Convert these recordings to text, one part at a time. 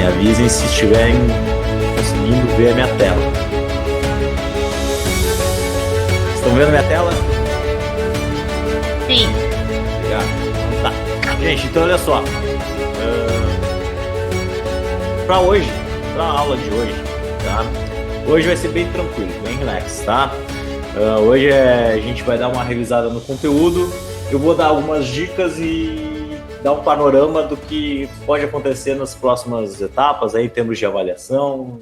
avisem se estiverem conseguindo ver a minha tela. Estão vendo a minha tela? Sim. Obrigado. Tá. Gente, então olha só. Para hoje, para a aula de hoje, tá? Hoje vai ser bem tranquilo, bem relax, tá? Hoje a gente vai dar uma revisada no conteúdo. Eu vou dar algumas dicas e dar um panorama do que pode acontecer nas próximas etapas, aí, em termos de avaliação,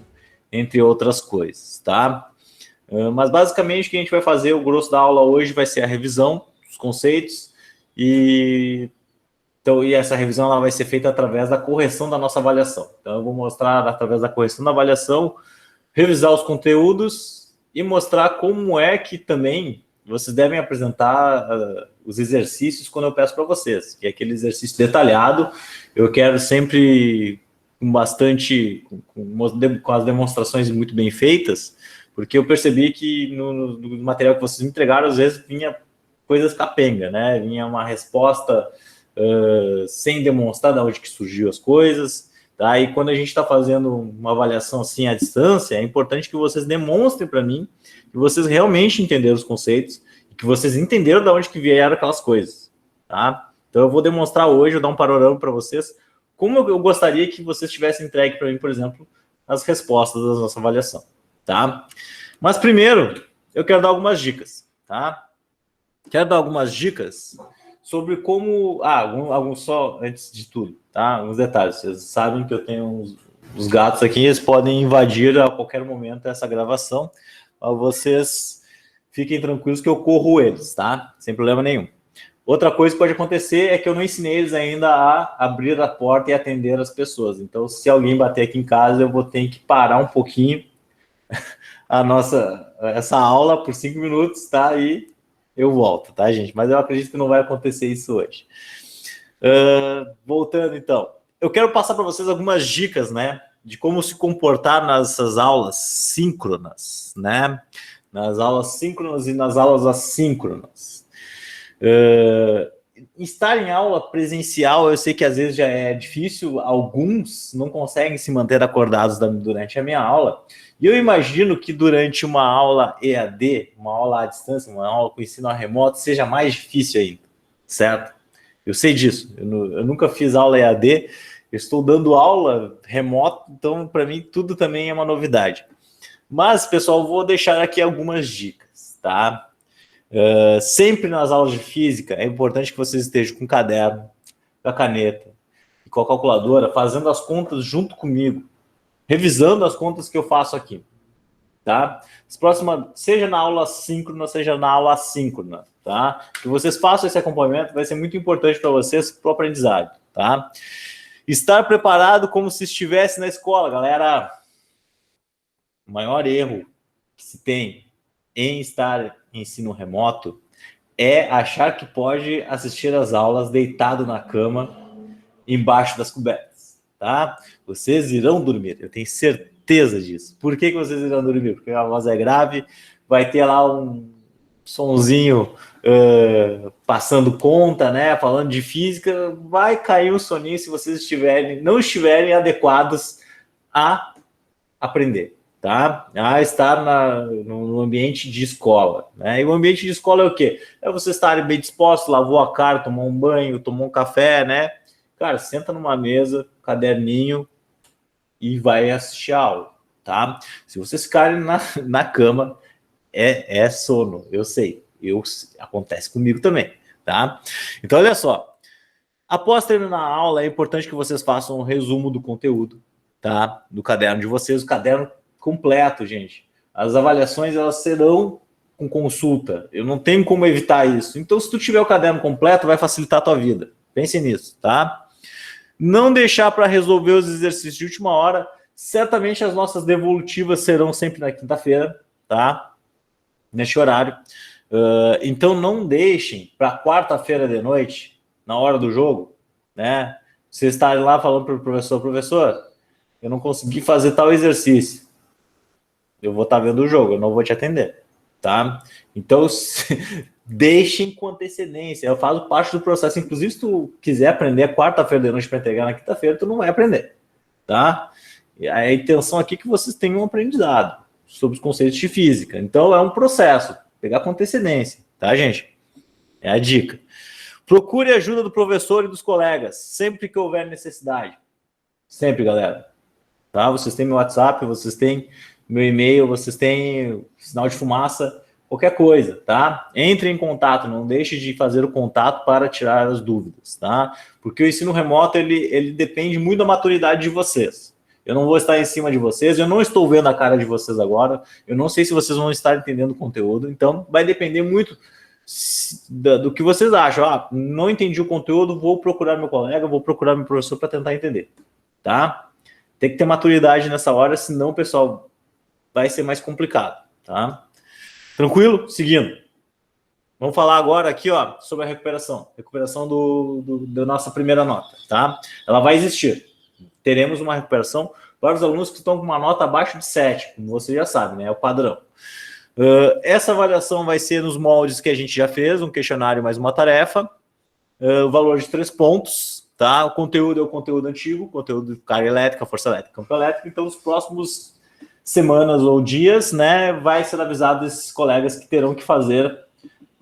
entre outras coisas, tá? Mas basicamente o que a gente vai fazer, o grosso da aula hoje vai ser a revisão dos conceitos e essa revisão ela vai ser feita através da correção da nossa avaliação. Então eu vou mostrar através da correção da avaliação, revisar os conteúdos e mostrar como é que também vocês devem apresentar os exercícios quando eu peço para vocês, que é aquele exercício detalhado. Eu quero sempre com as demonstrações muito bem feitas, porque eu percebi que no material que vocês me entregaram, às vezes vinha coisas capenga, né? Vinha uma resposta sem demonstrar de onde que surgiu as coisas. Tá? E quando a gente está fazendo uma avaliação assim à distância, é importante que vocês demonstrem para mim que vocês realmente entenderam os conceitos e que vocês entenderam de onde que vieram aquelas coisas. Tá? Então eu vou demonstrar hoje, eu dar um panorama para vocês, como eu gostaria que vocês tivessem entregue para mim, por exemplo, as respostas da nossa avaliação. Tá? Mas primeiro, eu quero dar algumas dicas. Tá? Quero dar algumas dicas sobre como... alguns só antes de tudo, tá? Alguns detalhes. Vocês sabem que eu tenho os gatos aqui, eles podem invadir a qualquer momento essa gravação. Mas vocês fiquem tranquilos que eu corro eles, tá? Sem problema nenhum. Outra coisa que pode acontecer é que eu não ensinei eles ainda a abrir a porta e atender as pessoas. Então, se alguém bater aqui em casa, eu vou ter que parar um pouquinho essa aula por 5 minutos, tá? E eu volto, tá, gente? Mas eu acredito que não vai acontecer isso hoje. Voltando, então. Eu quero passar para vocês algumas dicas, né? De como se comportar nessas aulas síncronas, né? Nas aulas síncronas e nas aulas assíncronas. Estar em aula presencial, eu sei que às vezes já é difícil. Alguns não conseguem se manter acordados durante a minha aula. E eu imagino que durante uma aula EAD, uma aula à distância, uma aula com ensino remoto, seja mais difícil ainda, certo? Eu sei disso. Eu nunca fiz aula EAD, eu estou dando aula remoto, então para mim tudo também é uma novidade. Mas, pessoal, vou deixar aqui algumas dicas, tá? Sempre nas aulas de física, é importante que vocês estejam com o caderno, com a caneta e com a calculadora, fazendo as contas junto comigo, revisando as contas que eu faço aqui, tá? Seja na aula síncrona, seja na aula assíncrona, tá? Que vocês façam esse acompanhamento, vai ser muito importante para vocês, para o aprendizado, tá? Estar preparado como se estivesse na escola, galera. O maior erro que se tem em estar em ensino remoto é achar que pode assistir às aulas deitado na cama, embaixo das cobertas. Tá? Vocês irão dormir, eu tenho certeza disso. Por que vocês irão dormir? Porque a voz é grave, vai ter lá um sonzinho passando conta, né? Falando de física, vai cair um soninho se vocês não estiverem adequados a aprender, tá? A estar no ambiente de escola, né? E o ambiente de escola é o quê? É você estar bem disposto, lavou a cara, tomou um banho, tomou um café, né? Cara, senta numa mesa, caderninho e vai assistir a aula, tá? Se vocês ficarem na cama, é sono, eu sei. Acontece comigo também, tá? Então, olha só. Após terminar a aula, é importante que vocês façam um resumo do conteúdo, tá? Do caderno de vocês, o caderno completo, gente. As avaliações, elas serão com consulta. Eu não tenho como evitar isso. Então, se tu tiver o caderno completo, vai facilitar a tua vida. Pense nisso, tá? Não deixar para resolver os exercícios de última hora. Certamente as nossas devolutivas serão sempre na quinta-feira, tá? Neste horário. Então não deixem para quarta-feira de noite, na hora do jogo, né? Vocês estarem lá falando para o professor, eu não consegui fazer tal exercício. Eu vou estar vendo o jogo, eu não vou te atender, tá? Então deixem com antecedência. Eu faço parte do processo. Inclusive, se tu quiser aprender quarta-feira de noite para entregar na quinta-feira, tu não vai aprender, tá? E a intenção aqui é que vocês tenham um aprendizado sobre os conceitos de física. Então, é um processo, pegar com antecedência, tá, gente? É a dica. Procure a ajuda do professor e dos colegas, sempre que houver necessidade. Sempre, galera. Tá? Vocês têm meu WhatsApp, vocês têm meu e-mail, vocês têm sinal de fumaça, qualquer coisa, tá? Entre em contato, não deixe de fazer o contato para tirar as dúvidas, tá? Porque o ensino remoto, ele depende muito da maturidade de vocês. Eu não vou estar em cima de vocês, eu não estou vendo a cara de vocês agora, eu não sei se vocês vão estar entendendo o conteúdo, então vai depender muito do que vocês acham. Ah, não entendi o conteúdo, vou procurar meu colega, vou procurar meu professor para tentar entender, tá? Tem que ter maturidade nessa hora, senão, pessoal, vai ser mais complicado, tá? Tranquilo? Seguindo. Vamos falar agora aqui, ó, sobre a recuperação. Recuperação da nossa primeira nota, tá? Ela vai existir. Teremos uma recuperação para os alunos que estão com uma nota abaixo de 7, como você já sabe, né? É o padrão. Essa avaliação vai ser nos moldes que a gente já fez, um questionário mais uma tarefa, o valor de 3 pontos, tá? O conteúdo é o conteúdo antigo, conteúdo de carga elétrica, força elétrica, campo elétrico. Então, os próximos semanas ou dias, né, vai ser avisado esses colegas que terão que fazer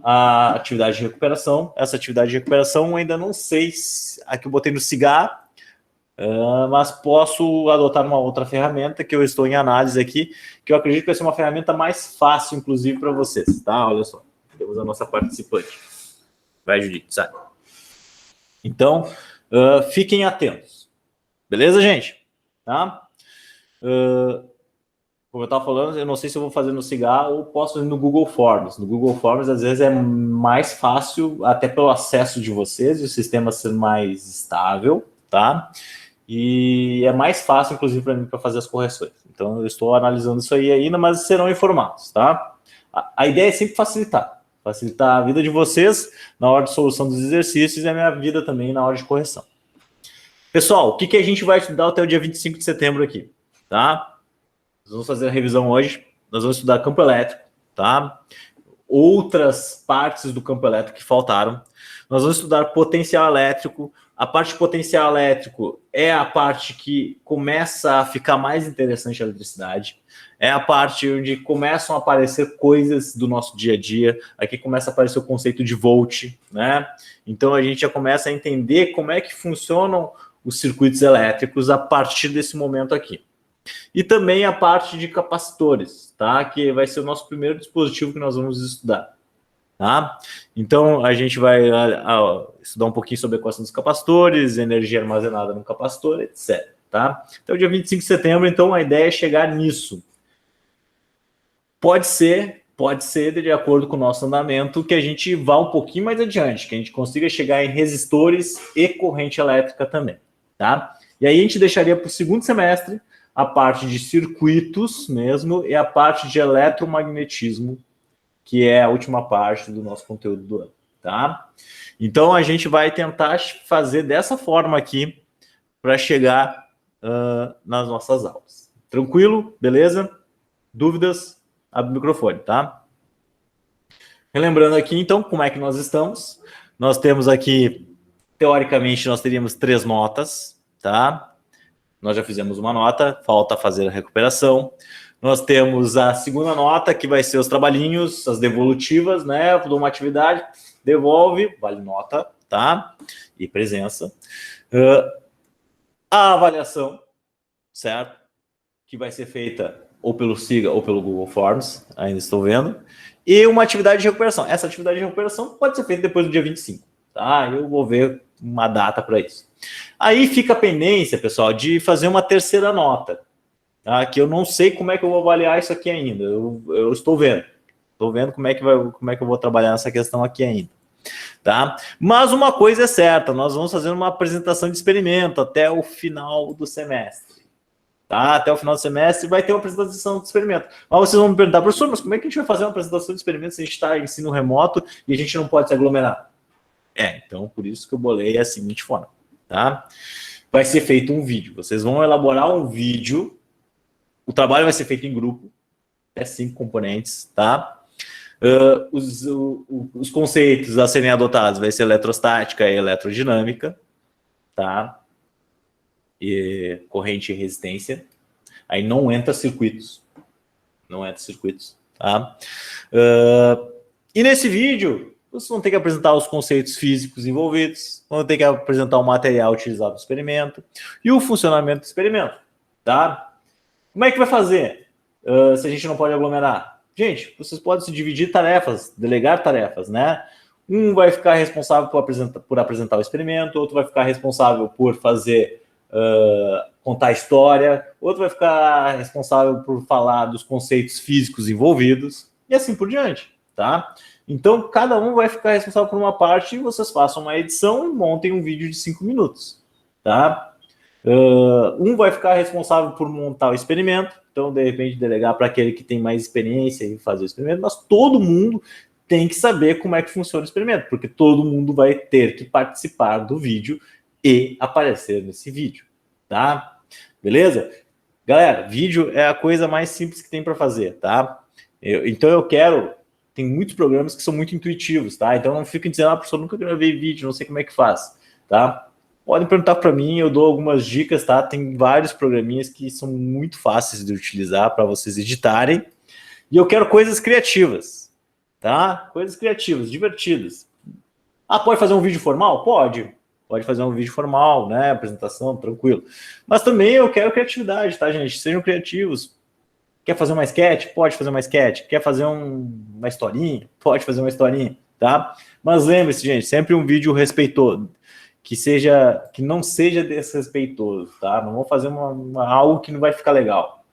a atividade de recuperação. Essa atividade de recuperação eu ainda não sei se aqui eu botei no Cigar, mas posso adotar uma outra ferramenta que eu estou em análise aqui, que eu acredito que vai ser uma ferramenta mais fácil, inclusive, para vocês, tá? Olha só, temos a nossa participante. Vai, Judite, sabe? Então, fiquem atentos. Beleza, gente? Tá? Como eu estava falando, eu não sei se eu vou fazer no Cigar ou posso fazer no Google Forms. No Google Forms, às vezes, é mais fácil, até pelo acesso de vocês, e o sistema ser mais estável, tá? E é mais fácil, inclusive, para mim, para fazer as correções. Então, eu estou analisando isso aí ainda, mas serão informados, tá? A ideia é sempre facilitar. Facilitar a vida de vocês na hora de solução dos exercícios e a minha vida também na hora de correção. Pessoal, o que a gente vai estudar até o dia 25 de setembro aqui, tá? Nós vamos fazer a revisão hoje. Nós vamos estudar campo elétrico, tá? Outras partes do campo elétrico que faltaram. Nós vamos estudar potencial elétrico. A parte de potencial elétrico é a parte que começa a ficar mais interessante a eletricidade. É a parte onde começam a aparecer coisas do nosso dia a dia. Aqui começa a aparecer o conceito de volt, né? Então a gente já começa a entender como é que funcionam os circuitos elétricos a partir desse momento aqui. E também a parte de capacitores, tá? Que vai ser o nosso primeiro dispositivo que nós vamos estudar. Tá? Então, a gente vai estudar um pouquinho sobre a equação dos capacitores, energia armazenada no capacitor, etc. Tá? Então, dia 25 de setembro, então, a ideia é chegar nisso. Pode ser de acordo com o nosso andamento, que a gente vá um pouquinho mais adiante, que a gente consiga chegar em resistores e corrente elétrica também. Tá? E aí a gente deixaria para o segundo semestre a parte de circuitos mesmo e a parte de eletromagnetismo, que é a última parte do nosso conteúdo do ano, tá? Então, a gente vai tentar fazer dessa forma aqui para chegar nas nossas aulas. Tranquilo? Beleza? Dúvidas? Abre o microfone, tá? Relembrando aqui, então, como é que nós estamos. Nós temos aqui, teoricamente, nós teríamos 3 notas, tá? Nós já fizemos uma nota, falta fazer a recuperação. Nós temos a segunda nota, que vai ser os trabalhinhos, as devolutivas, né? Eu dou uma atividade, devolve, vale nota, tá? E presença. A avaliação, certo? Que vai ser feita ou pelo SIGA ou pelo Google Forms, ainda estou vendo. E uma atividade de recuperação. Essa atividade de recuperação pode ser feita depois do dia 25, tá? Eu vou ver uma data para isso. Aí fica a pendência, pessoal, de fazer uma terceira nota. Tá? Que eu não sei como é que eu vou avaliar isso aqui ainda. Eu estou vendo. Estou vendo como é que eu vou trabalhar essa questão aqui ainda. Tá? Mas uma coisa é certa, nós vamos fazer uma apresentação de experimento até o final do semestre. Tá? Até o final do semestre vai ter uma apresentação de experimento. Mas vocês vão me perguntar, professor, mas como é que a gente vai fazer uma apresentação de experimento se a gente está em ensino remoto e a gente não pode se aglomerar? Então por isso que eu bolei a seguinte forma. Tá? Vai ser feito um vídeo. Vocês vão elaborar um vídeo. O trabalho vai ser feito em grupo, até 5 componentes, tá? Os conceitos a serem adotados vai ser eletrostática e eletrodinâmica, tá? e corrente e resistência. Aí não entra circuitos. Não entra circuitos, tá? E nesse vídeo, vocês vão ter que apresentar os conceitos físicos envolvidos, vão ter que apresentar o material utilizado no experimento e o funcionamento do experimento, tá? Como é que vai fazer se a gente não pode aglomerar? Gente, vocês podem se dividir tarefas, delegar tarefas, né? Um vai ficar responsável por apresentar o experimento, outro vai ficar responsável por fazer, contar a história, outro vai ficar responsável por falar dos conceitos físicos envolvidos, e assim por diante, tá? Então, cada um vai ficar responsável por uma parte e vocês façam uma edição e montem um vídeo de 5 minutos, tá? Um vai ficar responsável por montar o experimento, então, de repente, delegar para aquele que tem mais experiência em fazer o experimento, mas todo mundo tem que saber como é que funciona o experimento, porque todo mundo vai ter que participar do vídeo e aparecer nesse vídeo, tá? Beleza? Galera, vídeo é a coisa mais simples que tem para fazer, tá? Então eu quero... Tem muitos programas que são muito intuitivos, tá? Então não fiquem dizendo, professor, nunca gravei vídeo, não sei como é que faz, tá? Podem perguntar para mim, eu dou algumas dicas, tá? Tem vários programinhas que são muito fáceis de utilizar para vocês editarem. E eu quero coisas criativas, tá? Coisas criativas, divertidas. Ah, pode fazer um vídeo formal? Pode. Pode fazer um vídeo formal, né? Apresentação, tranquilo. Mas também eu quero criatividade, tá, gente? Sejam criativos. Quer fazer uma sketch? Pode fazer uma sketch. Quer fazer uma historinha? Pode fazer uma historinha, tá? Mas lembre-se, gente, sempre um vídeo respeitoso. Que não seja desrespeitoso, tá? Não vou fazer algo que não vai ficar legal.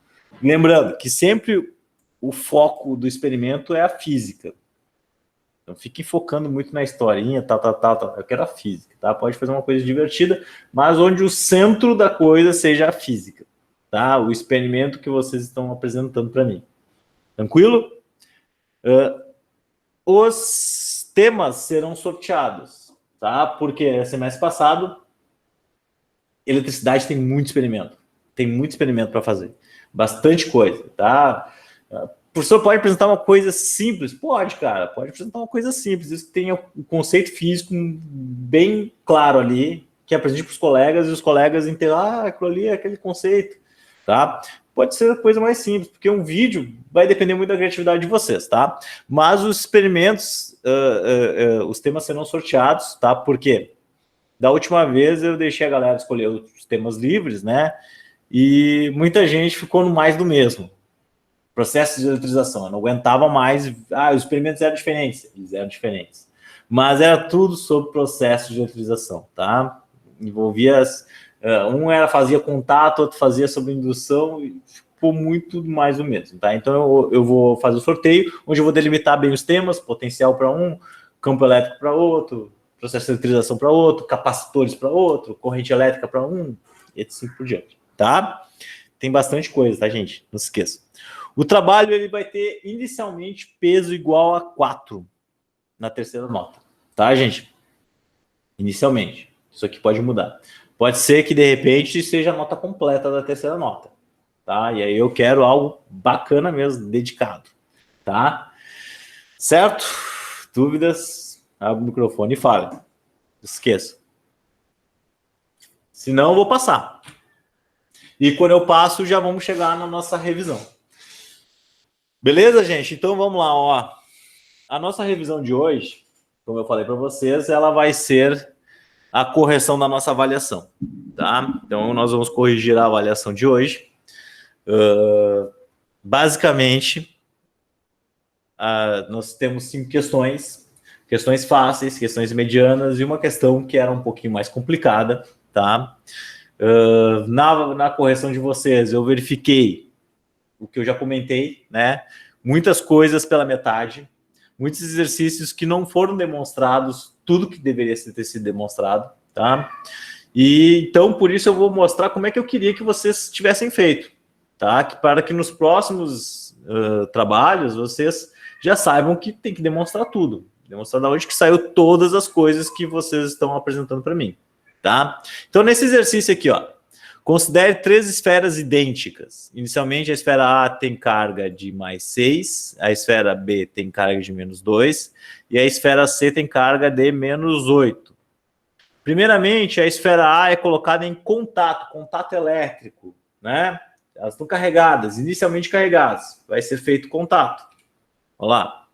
Lembrando que sempre o foco do experimento é a física. Então fiquem focando muito na historinha, tal. Eu quero a física, tá? Pode fazer uma coisa divertida, mas onde o centro da coisa seja a física, tá? O experimento que vocês estão apresentando para mim. Tranquilo? Os temas serão sorteados, tá? Porque semestre passado, eletricidade tem muito experimento. Tem muito experimento para fazer. Bastante coisa, tá? O professor pode apresentar uma coisa simples? Pode, cara. Pode apresentar uma coisa simples. Isso tem o conceito físico bem claro ali, que apresente para os colegas, e os colegas entendam, aquilo ali é aquele conceito, tá? Pode ser a coisa mais simples, porque um vídeo vai depender muito da criatividade de vocês, tá? Mas os experimentos, os temas serão sorteados, tá? Porque da última vez eu deixei a galera escolher os temas livres, né? E muita gente ficou no mais do mesmo. Processos de eletrização, eu não aguentava mais. Os experimentos eram diferentes. Eles eram diferentes. Mas era tudo sobre processos de eletrização, tá? Envolvia... fazia contato, outro fazia sobre indução, e ficou muito mais do mesmo, tá? Então eu vou fazer o sorteio, onde eu vou delimitar bem os temas, potencial para um, campo elétrico para outro, processo de eletrização para outro, capacitores para outro, corrente elétrica para um, e assim por diante, tá? Tem bastante coisa, tá, gente? Não se esqueça. O trabalho ele vai ter inicialmente peso igual a 4 na terceira nota, tá, gente? Inicialmente. Isso aqui pode mudar. Pode ser que, de repente, seja a nota completa da terceira nota, tá? E aí eu quero algo bacana mesmo, dedicado, tá? Certo? Dúvidas? Abre o microfone e fale. Não esqueça. Senão eu vou passar. E quando eu passo, já vamos chegar na nossa revisão. Beleza, gente? Então vamos lá, ó. A nossa revisão de hoje, como eu falei para vocês, ela vai ser a correção da nossa avaliação, tá? Então nós vamos corrigir a avaliação de hoje. Basicamente, nós temos 5 questões fáceis, questões medianas e uma questão que era um pouquinho mais complicada, tá? Na correção de vocês, eu verifiquei o que eu já comentei, né? Muitas coisas pela metade, muitos exercícios que não foram demonstrados, tudo que deveria ter sido demonstrado, tá? E então, por isso eu vou mostrar como é que eu queria que vocês tivessem feito, tá? Para que nos próximos trabalhos vocês já saibam que tem que demonstrar tudo, demonstrar da onde que saiu todas as coisas que vocês estão apresentando para mim, tá? Então, nesse exercício aqui, ó, considere 3 esferas idênticas. Inicialmente, a esfera A tem carga de mais 6, a esfera B tem carga de menos 2 e a esfera C tem carga de menos 8. Primeiramente, a esfera A é colocada em contato elétrico, né? Elas estão carregadas, inicialmente carregadas. Vai ser feito contato. Olha lá.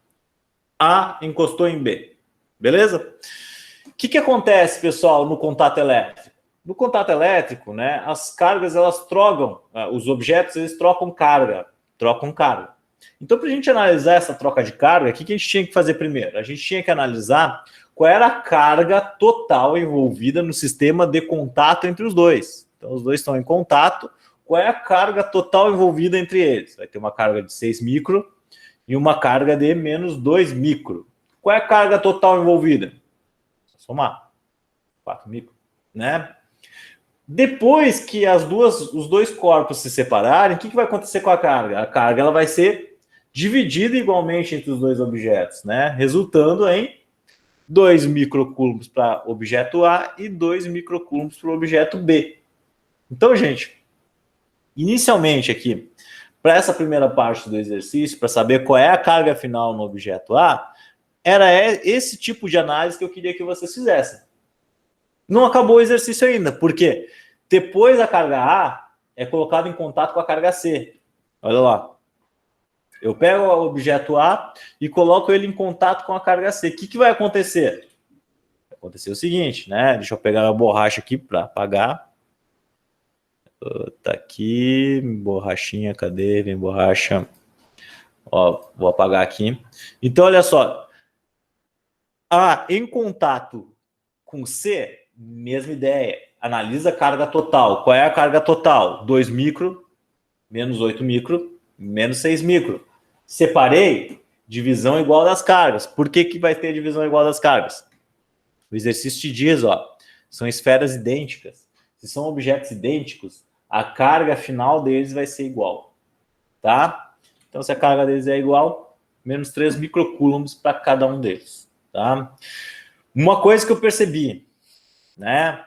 A encostou em B. Beleza? O que acontece, pessoal, no contato elétrico? No contato elétrico, né, as cargas, elas trocam, os objetos, eles trocam carga. Então, para a gente analisar essa troca de carga, o que a gente tinha que fazer primeiro? A gente tinha que analisar qual era a carga total envolvida no sistema de contato entre os dois. Então, os dois estão em contato. Qual é a carga total envolvida entre eles? Vai ter uma carga de 6 micro e uma carga de menos 2 micro. Qual é a carga total envolvida? Vou somar. 4 micro, né? Depois que os dois corpos se separarem, o que vai acontecer com a carga? A carga ela vai ser dividida igualmente entre os dois objetos, né? Resultando em 2 microcoulombs para o objeto A e 2 microcoulombs para o objeto B. Então, gente, inicialmente aqui, para essa primeira parte do exercício, para saber qual é a carga final no objeto A, era esse tipo de análise que eu queria que vocês fizessem. Não acabou o exercício ainda, porque depois a carga A é colocada em contato com a carga C. Olha lá. Eu pego o objeto A e coloco ele em contato com a carga C. O que vai acontecer? Vai acontecer o seguinte, né? Deixa eu pegar a borracha aqui para apagar. Tá aqui, borrachinha, cadê? Vem borracha. Ó, vou apagar aqui. Então, olha só. A em contato com C, mesma ideia. Analisa a carga total. Qual é a carga total? 2 micro, menos 8 micro, menos 6 micro. Separei, divisão igual das cargas. Por que vai ter divisão igual das cargas? O exercício te diz, ó, são esferas idênticas. Se são objetos idênticos, a carga final deles vai ser igual. Tá? Então, se a carga deles é igual, menos 3 microcoulombs para cada um deles. Tá? Uma coisa que eu percebi, né?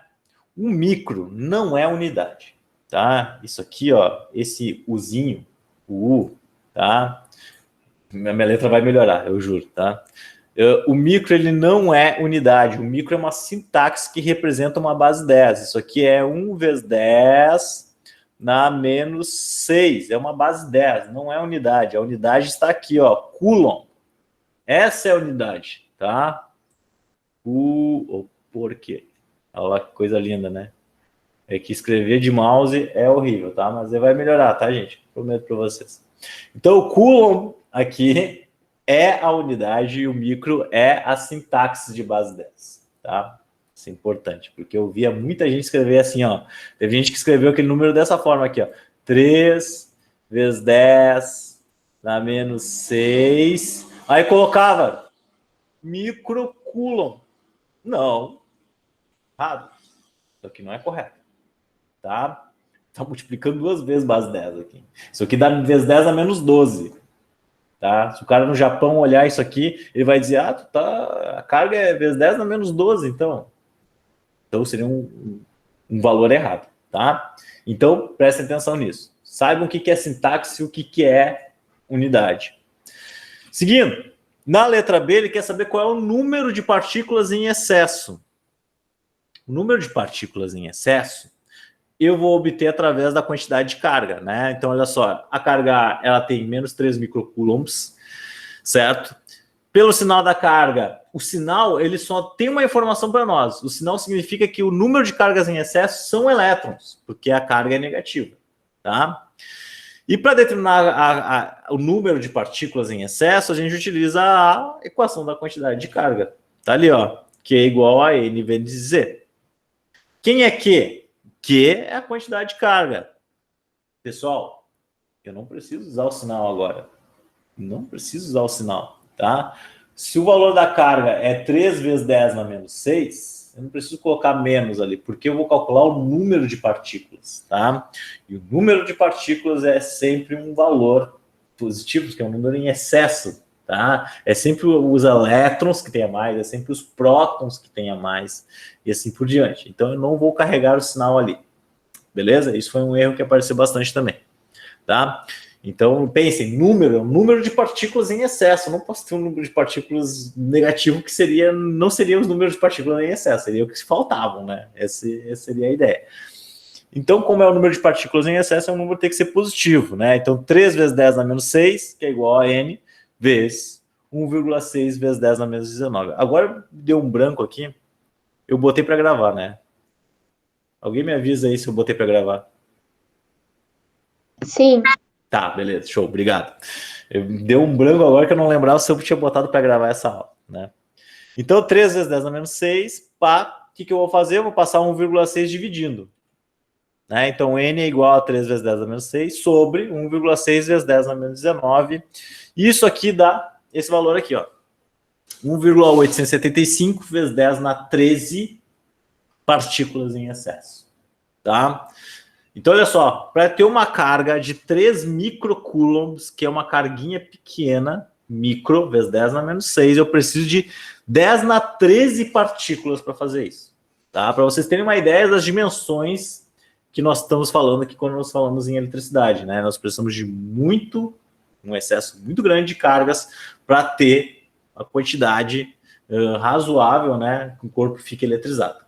Um micro não é unidade, tá? Isso aqui, ó, esse Uzinho, o U, tá? Minha letra vai melhorar, eu juro, tá? O micro, ele não é unidade. O micro é uma sintaxe que representa uma base 10. Isso aqui é 1 vezes 10 na menos 6. É uma base 10, não é unidade. A unidade está aqui, ó, coulomb. Essa é a unidade, tá? Por quê? Olha que coisa linda, né? É que escrever de mouse é horrível, tá? Mas vai melhorar, tá, gente? Prometo para vocês. Então, o coulomb aqui é a unidade e o micro é a sintaxe de base 10, tá? Isso é importante, porque eu via muita gente escrever assim, ó. Teve gente que escreveu aquele número dessa forma aqui, ó. 3 vezes 10 na menos 6. Aí colocava microcoulomb. Não. Errado. Isso aqui não é correto. Tá? Tá multiplicando 2 vezes base 10 aqui. Isso aqui dá vezes 10 a menos 12. Tá? Se o cara no Japão olhar isso aqui, ele vai dizer, a carga é vezes 10 a menos 12, então. Então seria um valor errado, tá? Então, prestem atenção nisso. Saibam o que é sintaxe e o que é unidade. Seguindo, na letra B, ele quer saber qual é o número de partículas em excesso. O número de partículas em excesso eu vou obter através da quantidade de carga, né? Então, olha só, a carga ela tem menos 3 microcoulombs, certo? Pelo sinal da carga, o sinal ele só tem uma informação para nós. O sinal significa que o número de cargas em excesso são elétrons, porque a carga é negativa, tá? E para determinar o número de partículas em excesso, a gente utiliza a equação da quantidade de carga. Tá ali, ó, que é igual a N vezes Z. Quem é Q? Q é a quantidade de carga. Pessoal, eu não preciso usar o sinal agora. Não preciso usar o sinal, tá? Se o valor da carga é 3 vezes 10 na menos 6, eu não preciso colocar menos ali, porque eu vou calcular o número de partículas, tá? E o número de partículas é sempre um valor positivo, porque é um número em excesso, tá? É sempre os elétrons que tem a mais, é sempre os prótons que tem a mais, e assim por diante. Então, eu não vou carregar o sinal ali, beleza? Isso foi um erro que apareceu bastante também, tá? Então, pensem, número de partículas em excesso. Eu não posso ter um número de partículas negativo que não seria os números de partículas em excesso, seria o que faltavam, né? Essa seria a ideia. Então, como é o número de partículas em excesso, é um número que tem que ser positivo, né? Então, 3 vezes 10 na menos 6, que é igual a n, vezes 1,6 vezes 10 na menos 19. Agora, deu um branco aqui. Eu botei para gravar, né? Alguém me avisa aí se eu botei para gravar. Sim. Tá, beleza, show, obrigado. Deu um branco agora que eu não lembrava se eu tinha botado para gravar essa aula, né? Então, 3 vezes 10 na menos 6, pá, o que eu vou fazer? Eu vou passar 1,6 dividindo. Né? Então, n é igual a 3 vezes 10 na menos 6 sobre 1,6 vezes 10 na menos 19. Isso aqui dá esse valor aqui, ó. 1,875 vezes 10 na 13 partículas em excesso. Tá? Então, olha só, para ter uma carga de 3 microcoulombs, que é uma carguinha pequena, micro vezes 10 na menos 6, eu preciso de 10 na 13 partículas para fazer isso. Tá? Para vocês terem uma ideia das dimensões que nós estamos falando aqui quando nós falamos em eletricidade. Né? Nós precisamos de um excesso muito grande de cargas para ter a quantidade razoável, né, que o corpo fique eletrizado.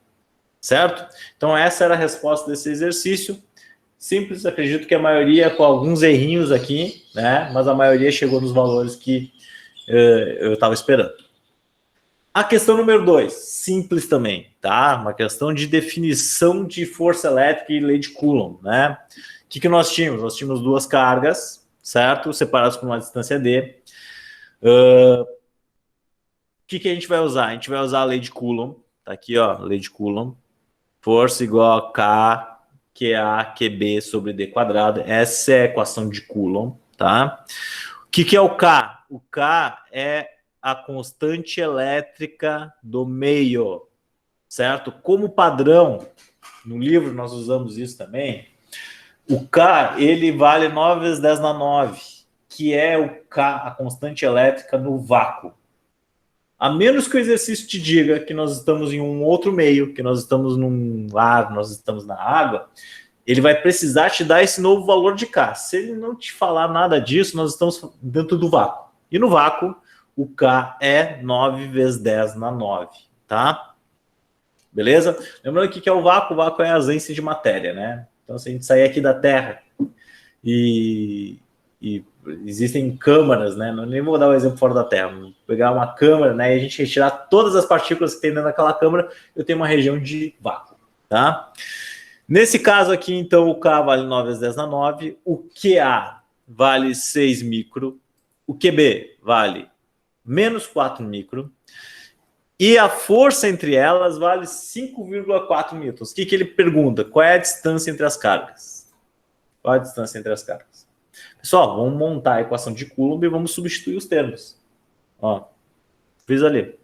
Certo? Então, essa era a resposta desse exercício. Simples, acredito que a maioria com alguns errinhos aqui, né? Mas a maioria chegou nos valores que eu estava esperando. A questão número 2, simples também, tá? Uma questão de definição de força elétrica e lei de Coulomb, né? O que nós tínhamos? Nós tínhamos duas cargas, certo? Separadas por uma distância d. O que a gente vai usar? A gente vai usar a lei de Coulomb, tá aqui, ó, lei de Coulomb. Força igual a K QA, QB sobre D quadrado. Essa é a equação de Coulomb, tá? O que é o K? O K é a constante elétrica do meio, certo? Como padrão, no livro nós usamos isso também, o K, ele vale 9 vezes 10 na 9, que é o K, a constante elétrica no vácuo. A menos que o exercício te diga que nós estamos em um outro meio, que nós estamos num ar, nós estamos na água, ele vai precisar te dar esse novo valor de K. Se ele não te falar nada disso, nós estamos dentro do vácuo. E no vácuo, o K é 9 vezes 10 na 9, tá? Beleza? Lembrando que é o vácuo é a ausência de matéria, né? Então, se a gente sair aqui da Terra e existem câmaras, né? Nem vou dar um exemplo fora da Terra. Vou pegar uma câmara, né? E a gente retirar todas as partículas que tem dentro daquela câmara, eu tenho uma região de vácuo, tá? Nesse caso aqui, então, o K vale 9 vezes 10 na 9, o QA vale 6 micro, o QB vale menos 4 micro, e a força entre elas vale 5,4 newtons. O que ele pergunta? Qual é a distância entre as cargas? Qual é a distância entre as cargas? Pessoal, vamos montar a equação de Coulomb e vamos substituir os termos. Ó, fiz ali.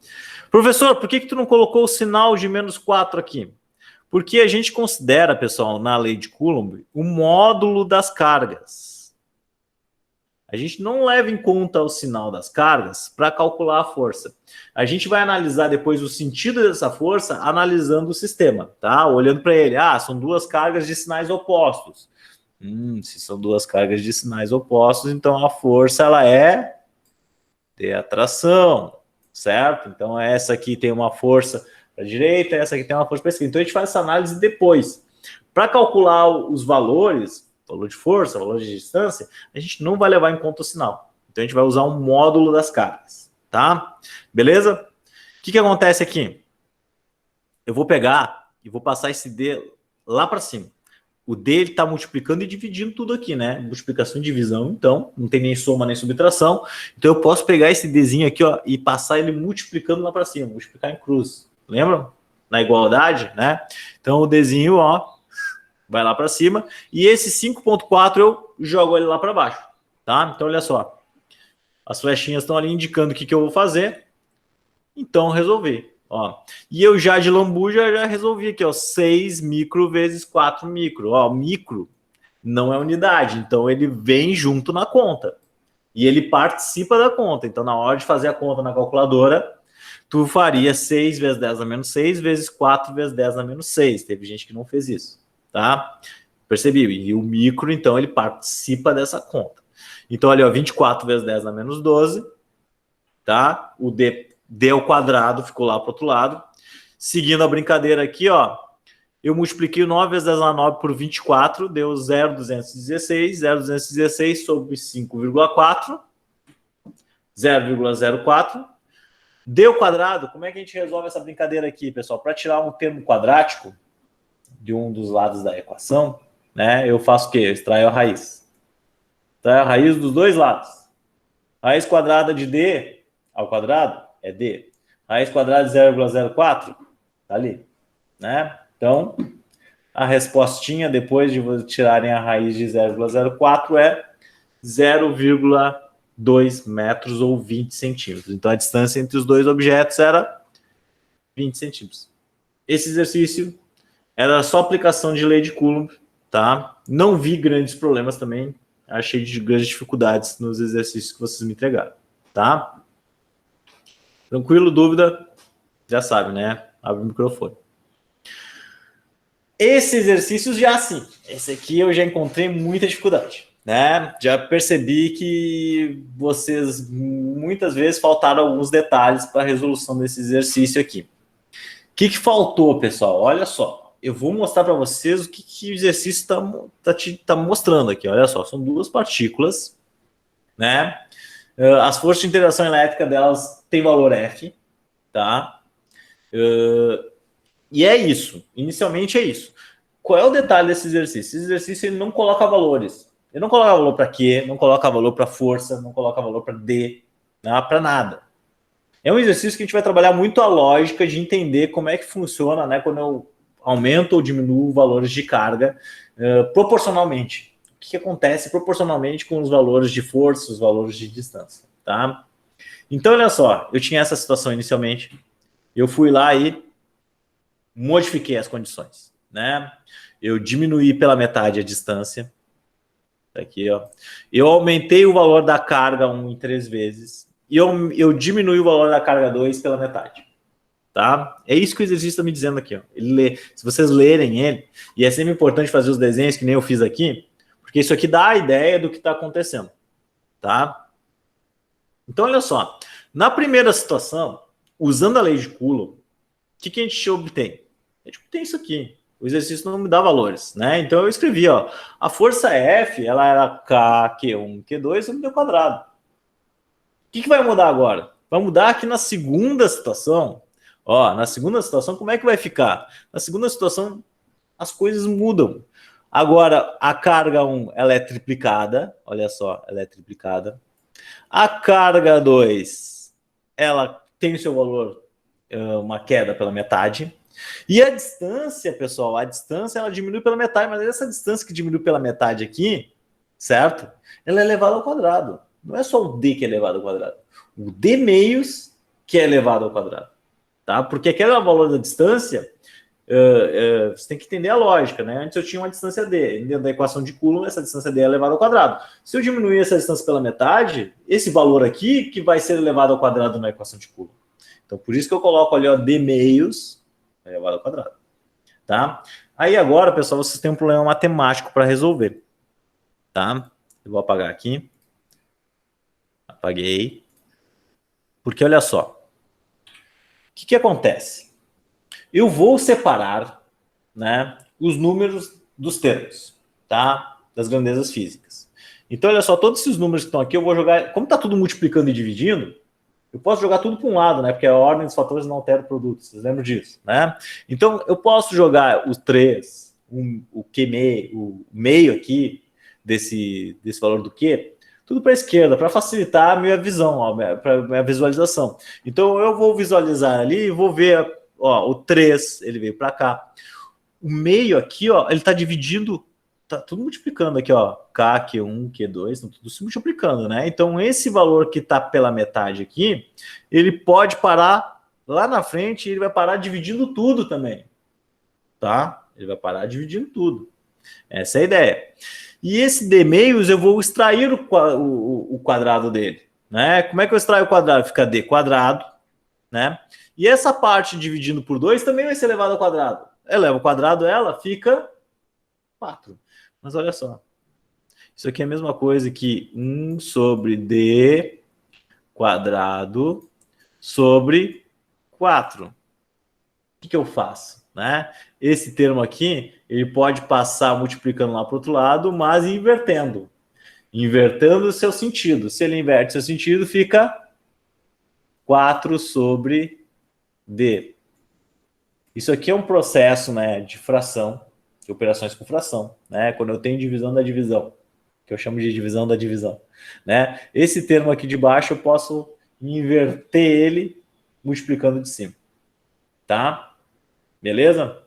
Professor, por que tu não colocou o sinal de menos 4 aqui? Porque a gente considera, pessoal, na lei de Coulomb, o módulo das cargas. A gente não leva em conta o sinal das cargas para calcular a força. A gente vai analisar depois o sentido dessa força analisando o sistema, tá? Olhando para ele. Ah, são duas cargas de sinais opostos. Se são duas cargas de sinais opostos, então a força ela é de atração, certo? Então essa aqui tem uma força para a direita, essa aqui tem uma força para a esquerda. Então a gente faz essa análise depois. Para calcular os valores, valor de força, valor de distância, a gente não vai levar em conta o sinal. Então a gente vai usar um módulo das cargas, tá? Beleza? O que acontece aqui? Eu vou pegar e vou passar esse D lá para cima. O D ele está multiplicando e dividindo tudo aqui, né? Multiplicação e divisão, então, não tem nem soma nem subtração. Então eu posso pegar esse Dzinho aqui, ó, e passar ele multiplicando lá para cima, multiplicar em cruz. Lembram? Na igualdade, né? Então o Dzinho, ó, vai lá para cima. E esse 5,4 eu jogo ele lá para baixo, tá? Então olha só. As flechinhas estão ali indicando o que eu vou fazer. Então resolvi. Ó. E eu já de lambuja já resolvi aqui, ó, 6 micro vezes 4 micro. Ó, micro não é unidade, então ele vem junto na conta. E ele participa da conta. Então, na hora de fazer a conta na calculadora, tu faria 6 vezes 10 a menos 6 vezes 4 vezes 10 a menos 6. Teve gente que não fez isso, tá? Percebi? E o micro, então, ele participa dessa conta. Então, ali, ó, 24 vezes 10 dá menos 12, tá? O D ao quadrado ficou lá para o outro lado. Seguindo a brincadeira aqui, ó, eu multipliquei o 9 vezes 10 a 9 por 24, deu 0,216, 0,216 sobre 5,4, 0,04. D ao quadrado, como é que a gente resolve essa brincadeira aqui, pessoal? Para tirar um termo quadrático de um dos lados da equação, né, eu faço o quê? Eu extraio a raiz. Extraio a raiz dos dois lados. Raiz quadrada de D ao quadrado é D. Raiz quadrada de 0,04 tá ali, né? Então, a respostinha depois de tirarem a raiz de 0,04 é 0,2 metros ou 20 centímetros. Então, a distância entre os dois objetos era 20 centímetros. Esse exercício era só aplicação de lei de Coulomb, tá? Não vi grandes problemas também. Achei de grandes dificuldades nos exercícios que vocês me entregaram, tá? Tranquilo? Dúvida? Já sabe, né? Abre o microfone. Esse exercício já sim. Esse aqui eu já encontrei muita dificuldade, né? Já percebi que vocês muitas vezes faltaram alguns detalhes para a resolução desse exercício aqui. O que faltou, pessoal? Olha só. Eu vou mostrar para vocês o que o exercício tá mostrando aqui. Olha só, são duas partículas, né? As forças de interação elétrica delas têm valor F, tá? E é isso. Inicialmente é isso. Qual é o detalhe desse exercício? Esse exercício ele não coloca valores. Ele não coloca valor para Q, não coloca valor para força, não coloca valor para D, não para nada. É um exercício que a gente vai trabalhar muito a lógica de entender como é que funciona, né, quando eu aumento ou diminuo valores de carga proporcionalmente. O que acontece proporcionalmente com os valores de força, os valores de distância, tá? Então, olha só, eu tinha essa situação inicialmente, eu fui lá e modifiquei as condições, né? Eu diminuí pela metade a distância, aqui, ó. Eu aumentei o valor da carga 1 em 3 vezes, e eu diminui o valor da carga 2 pela metade. Tá? É isso que o exercício está me dizendo aqui. Ó. Se vocês lerem ele, e é sempre importante fazer os desenhos que nem eu fiz aqui, porque isso aqui dá a ideia do que está acontecendo. Tá? Então, olha só. Na primeira situação, usando a lei de Coulomb, o que a gente obtém? A gente obtém isso aqui. O exercício não me dá valores, né? Então eu escrevi, ó, a força F, ela era K, Q1, Q2 sobre D quadrado. O que vai mudar agora? Vai mudar aqui na segunda situação. Ó, na segunda situação, como é que vai ficar? Na segunda situação, as coisas mudam. Agora, a carga 1, ela é triplicada. Olha só, ela é triplicada. A carga 2, ela tem o seu valor, uma queda pela metade. E a distância, pessoal, a distância ela diminui pela metade, mas essa distância que diminui pela metade aqui, certo? Ela é elevada ao quadrado. Não é só o D que é elevado ao quadrado. O D meios que é elevado ao quadrado. Tá? Porque aquele valor da distância, você tem que entender a lógica, né? Antes eu tinha uma distância D. Dentro da equação de Coulomb, essa distância D é elevada ao quadrado. Se eu diminuir essa distância pela metade, esse valor aqui que vai ser elevado ao quadrado na equação de Coulomb. Então, por isso que eu coloco ali, ó, D meios elevado ao quadrado. Tá? Aí agora, pessoal, vocês têm um problema matemático para resolver. Tá? Eu vou apagar aqui. Apaguei. Porque olha só. O que acontece? Eu vou separar, né, os números dos termos, tá? Das grandezas físicas. Então, olha só, todos esses números que estão aqui, eu vou jogar... Como está tudo multiplicando e dividindo, eu posso jogar tudo para um lado, né? Porque a ordem dos fatores não altera o produto, vocês lembram disso, né? Então, eu posso jogar os 3, o Q o meio aqui, desse valor do Q, tudo para a esquerda, para facilitar a minha visão, para a minha visualização. Então, eu vou visualizar ali e vou ver, ó, o 3, ele veio para cá. O meio aqui, ó, ele está dividindo, tá tudo multiplicando aqui, ó, K, Q1, Q2, estão tudo se multiplicando, né? Então, esse valor que está pela metade aqui, ele pode parar lá na frente e ele vai parar dividindo tudo também, tá? Ele vai parar dividindo tudo. Essa é a ideia. E esse D meios eu vou extrair o quadrado dele, né? Como é que eu extraio o quadrado? Fica D quadrado, né? E essa parte dividindo por 2 também vai ser elevada ao quadrado. Eleva ao quadrado, ela fica 4. Mas olha só. Isso aqui é a mesma coisa que 1 sobre D quadrado sobre 4. O que eu faço? Né? Esse termo aqui, ele pode passar multiplicando lá para o outro lado, mas invertendo. Invertendo o seu sentido. Se ele inverte seu sentido, fica 4 sobre D. Isso aqui é um processo, né, de fração, de operações com fração, né? Quando eu tenho divisão da divisão, que eu chamo de divisão da divisão, né? Esse termo aqui de baixo eu posso inverter ele multiplicando de cima, tá? Beleza?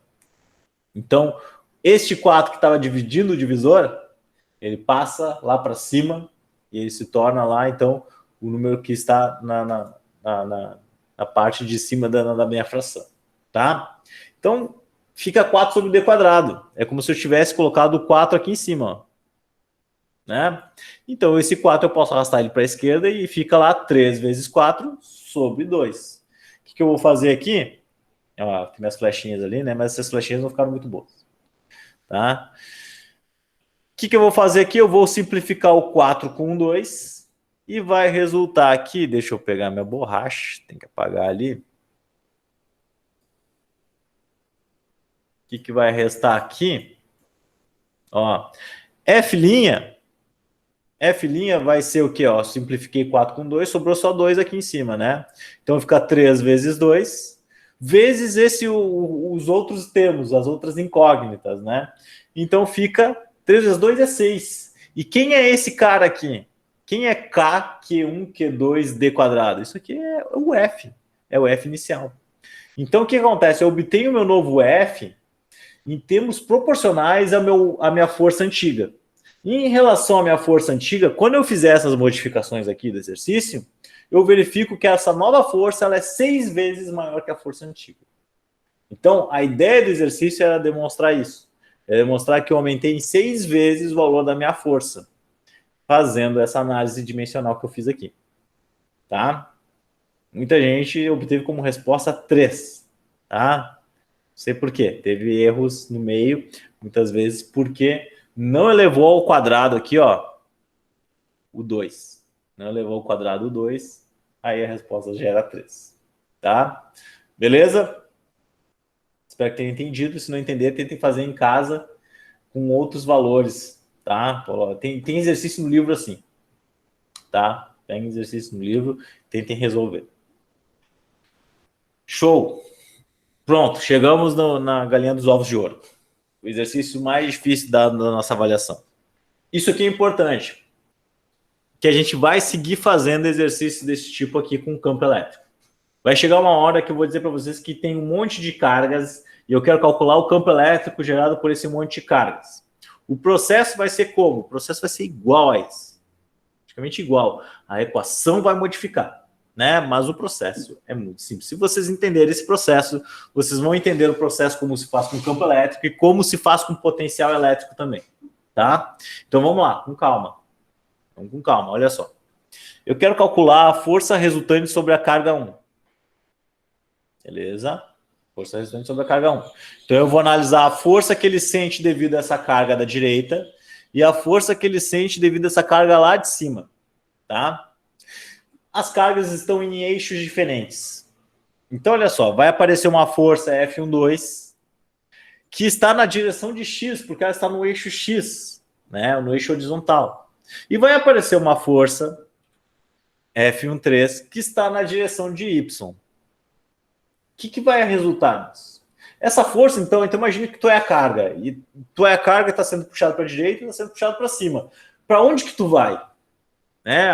Então, este 4 que estava dividindo o divisor, ele passa lá para cima e ele se torna lá, então, o número que está na parte de cima da minha fração, tá? Então, fica 4 sobre D quadrado. É como se eu tivesse colocado o 4 aqui em cima, ó. Né? Então, esse 4 eu posso arrastar ele para a esquerda e fica lá 3 vezes 4 sobre 2. O que eu vou fazer aqui? Ó, tem minhas flechinhas ali, né? Mas essas flechinhas não ficaram muito boas. Tá? O que eu vou fazer aqui? Eu vou simplificar o 4 com 2 e vai resultar aqui, deixa eu pegar minha borracha, tem que apagar ali. O que vai restar aqui? Ó, F', vai ser o quê? Ó, simplifiquei 4 com 2, sobrou só 2 aqui em cima, né? Então fica 3 vezes 2, vezes os outros termos, as outras incógnitas, né? Então fica 3 vezes 2 é 6. E quem é esse cara aqui? Quem é K, Q1, Q2, D quadrado? Isso aqui é o F, é o F inicial. Então o que acontece? Eu obtenho o meu novo F em termos proporcionais à minha força antiga. E em relação à minha força antiga, quando eu fizer essas modificações aqui do exercício, eu verifico que essa nova força ela é 6 vezes maior que a força antiga. Então, a ideia do exercício era demonstrar isso. É demonstrar que eu aumentei em 6 vezes o valor da minha força, fazendo essa análise dimensional que eu fiz aqui. Tá? Muita gente obteve como resposta 3. Tá? Não sei por quê. Teve erros no meio, muitas vezes, porque não elevou ao quadrado aqui, ó, o 2. Não elevou ao quadrado o 2, aí a resposta já era 3. Tá? Beleza? Espero que tenha entendido. Se não entender, tentem fazer em casa com outros valores, tá? Tem exercício no livro assim, tá? Tem exercício no livro, tentem resolver. Show! Pronto, chegamos na galinha dos ovos de ouro. O exercício mais difícil da nossa avaliação. Isso aqui é importante, que a gente vai seguir fazendo exercícios desse tipo aqui com o campo elétrico. Vai chegar uma hora que eu vou dizer para vocês que tem um monte de cargas e eu quero calcular o campo elétrico gerado por esse monte de cargas. O processo vai ser como? O processo vai ser igual a esse. Praticamente igual. A equação vai modificar, né? Mas o processo é muito simples. Se vocês entenderem esse processo, vocês vão entender o processo como se faz com campo elétrico e como se faz com potencial elétrico também, tá? Então vamos lá, com calma. Vamos com calma, olha só. Eu quero calcular a força resultante sobre a carga 1. Beleza? Força resultante sobre a carga 1. Então eu vou analisar a força que ele sente devido a essa carga da direita e a força que ele sente devido a essa carga lá de cima, tá? As cargas estão em eixos diferentes. Então, olha só, vai aparecer uma força F12 que está na direção de X, porque ela está no eixo X, né? No eixo horizontal. E vai aparecer uma força F13 que está na direção de Y. O que vai resultar nisso? Essa força, então imagine que tu é a carga. E tu é a carga, está sendo puxado para a direita e está sendo puxado para cima. Para onde que tu vai? Né?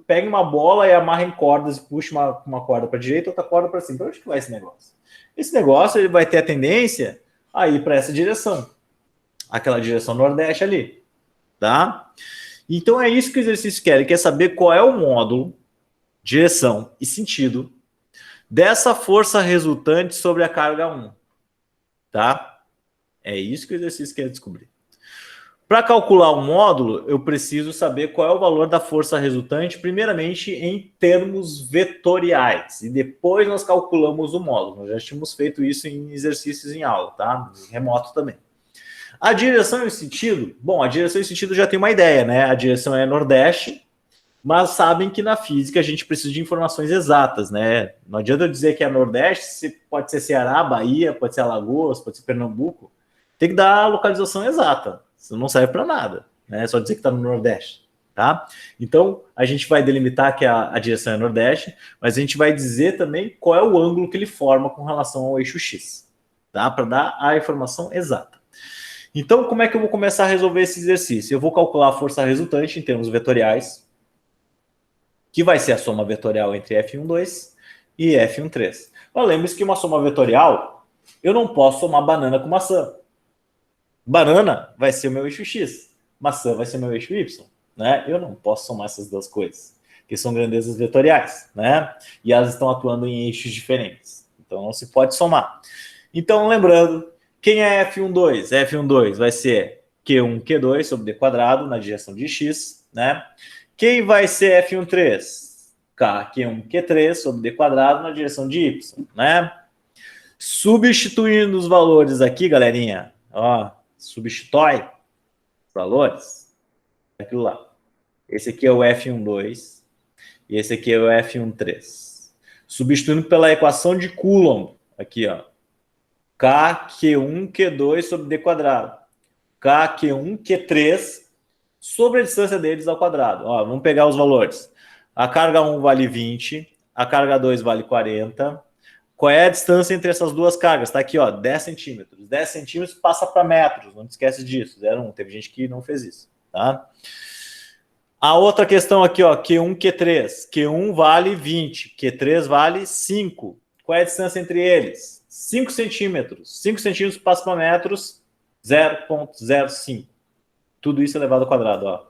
Pega uma bola e amarra em cordas e puxa uma corda para a direita e outra corda para cima. Para onde que vai esse negócio? Esse negócio ele vai ter a tendência a ir para essa direção. Aquela direção nordeste ali. Tá? Então é isso que o exercício quer. Ele quer saber qual é o módulo, direção e sentido dessa força resultante sobre a carga 1. Tá? É isso que o exercício quer descobrir. Para calcular o módulo, eu preciso saber qual é o valor da força resultante, primeiramente em termos vetoriais, e depois nós calculamos o módulo. Nós já tínhamos feito isso em exercícios em aula, tá? Em remoto também. A direção e o sentido? Bom, a direção e o sentido já tem uma ideia, né? A direção é nordeste, mas sabem que na física a gente precisa de informações exatas, né? Não adianta eu dizer que é nordeste, pode ser Ceará, Bahia, pode ser Alagoas, pode ser Pernambuco. Tem que dar a localização exata, isso não serve para nada, né? É só dizer que está no nordeste, tá? Então, a gente vai delimitar que a direção é nordeste, mas a gente vai dizer também qual é o ângulo que ele forma com relação ao eixo X, tá? Para dar a informação exata. Então, como é que eu vou começar a resolver esse exercício? Eu vou calcular a força resultante em termos vetoriais, que vai ser a soma vetorial entre F12 e F13. Lembre-se que uma soma vetorial, eu não posso somar banana com maçã. Banana vai ser o meu eixo X, maçã vai ser o meu eixo Y, né? Eu não posso somar essas duas coisas, que são grandezas vetoriais, né? E elas estão atuando em eixos diferentes. Então não se pode somar. Então, lembrando, quem é F12? F12 vai ser Q1, Q2 sobre D quadrado na direção de X, né? Quem vai ser F13? K, Q1, Q3 sobre D quadrado na direção de Y, né? Substituindo os valores aqui, galerinha, ó, substitui os valores, aquilo lá. Esse aqui é o F12 e esse aqui é o F13. Substituindo pela equação de Coulomb, aqui, ó. K, Q1, Q2 sobre D quadrado. K, Q1, Q3 sobre a distância deles ao quadrado. Ó, vamos pegar os valores. A carga 1 vale 20, a carga 2 vale 40. Qual é a distância entre essas duas cargas? Está aqui, ó, 10 centímetros. 10 centímetros passa para metros, não te esquece disso. 0,1. Teve gente que não fez isso, tá? A outra questão aqui, ó, Q1, Q3. Q1 vale 20, Q3 vale 5. Qual é a distância entre eles? 5 centímetros. 5 centímetros passa para metros, 0,05. Tudo isso elevado ao quadrado, ó.